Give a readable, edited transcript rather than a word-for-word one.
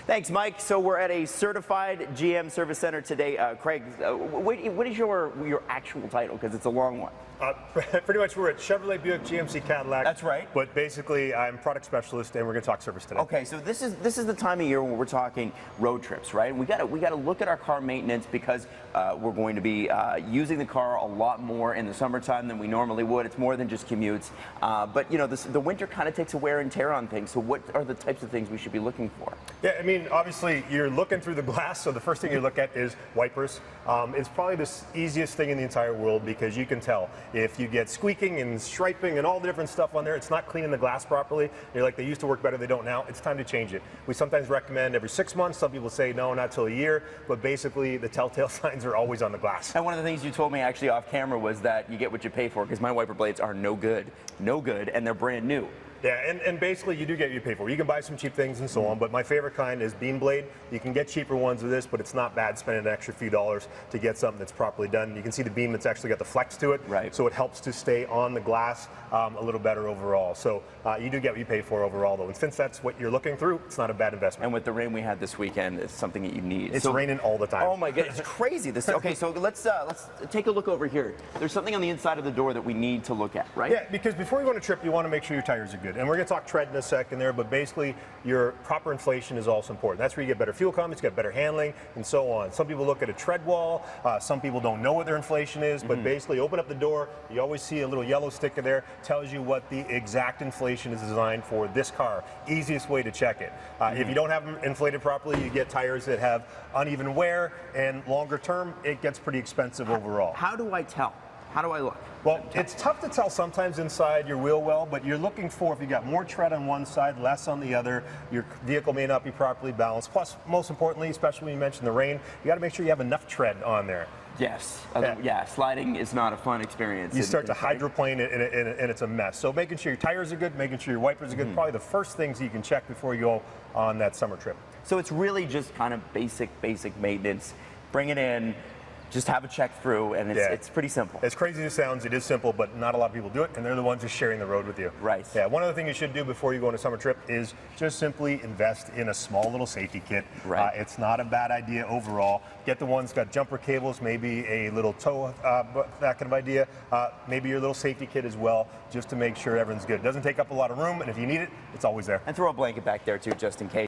Thanks, Mike. So we're at a certified GM service center today. Craig, what is your actual title? Because it's a long one. Pretty much we're at Chevrolet, Buick, GMC, Cadillac. That's right. But basically, I'm product specialist, and we're going to talk service today. Okay, so this is the time of year when we're talking road trips, right? We got to look at our car maintenance because we're going to be using the car a lot more in the summertime than we normally would. It's more than just commutes, but you know, the winter kind of takes a wear and tear on things. So what are the types of things we should be looking for? Yeah, I mean, obviously, you're looking through the glass, so the first thing you look at is wipers. It's probably the easiest thing in the entire world because you can tell if you get squeaking and striping and all the different stuff on there, it's not cleaning the glass properly. You're like, they used to work better, they don't now. It's time to change it. We sometimes recommend every 6 months. Some people say no, not till a year. But basically, the telltale signs are always on the glass. And one of the things you told me actually off camera was that you get what you pay for, because my wiper blades are no good, and they're brand new. Yeah, and basically you do get what you pay for. You can buy some cheap things and so on, but my favorite kind is beam blade. You can get cheaper ones with this, but it's not bad spending an extra few dollars to get something that's properly done. You can see the beam that's actually got the flex to it, right? So it helps to stay on the glass a little better overall. So you do get what you pay for overall, though. And since that's what you're looking through, it's not a bad investment. And with the rain we had this weekend, it's something that you need. It's raining all the time. Oh my God, it's crazy. Okay, so let's take a look over here. There's something on the inside of the door that we need to look at, right? Yeah, because before you go on a trip, you want to make sure your tires are good. And we're going to talk tread in a second there, but basically your proper inflation is also important. That's where you get better fuel economy, you get better handling, and so on. Some people look at a tread wall. Some people don't know what their inflation is, but basically open up the door. You always see a little yellow sticker there, tells you what the exact inflation is designed for this car. Easiest way to check it. If you don't have them inflated properly, you get tires that have uneven wear, and longer term, it gets pretty expensive overall. How do I tell? How do I look? Well, it's tough to tell sometimes inside your wheel well, but you're looking for, if you got more tread on one side, less on the other, your vehicle may not be properly balanced. Plus, most importantly, especially when you mentioned the rain, you got to make sure you have enough tread on there. Yes. Yeah, sliding is not a fun experience. You start to hydroplane and it's a mess. So making sure your tires are good, making sure your wipers are good, probably the first things you can check before you go on that summer trip. So it's really just kind of basic maintenance. Bring it in, just have a check through, and it's pretty simple. As crazy as it sounds, it is simple, but not a lot of people do it, and they're the ones who's sharing the road with you. Right. Yeah, one other thing you should do before you go on a summer trip is just simply invest in a small little safety kit. Right. It's not a bad idea overall. Get the ones got jumper cables, maybe a little tow, that kind of idea. Maybe your little safety kit as well, just to make sure everything's good. It doesn't take up a lot of room, and if you need it, it's always there. And throw a blanket back there too, just in case.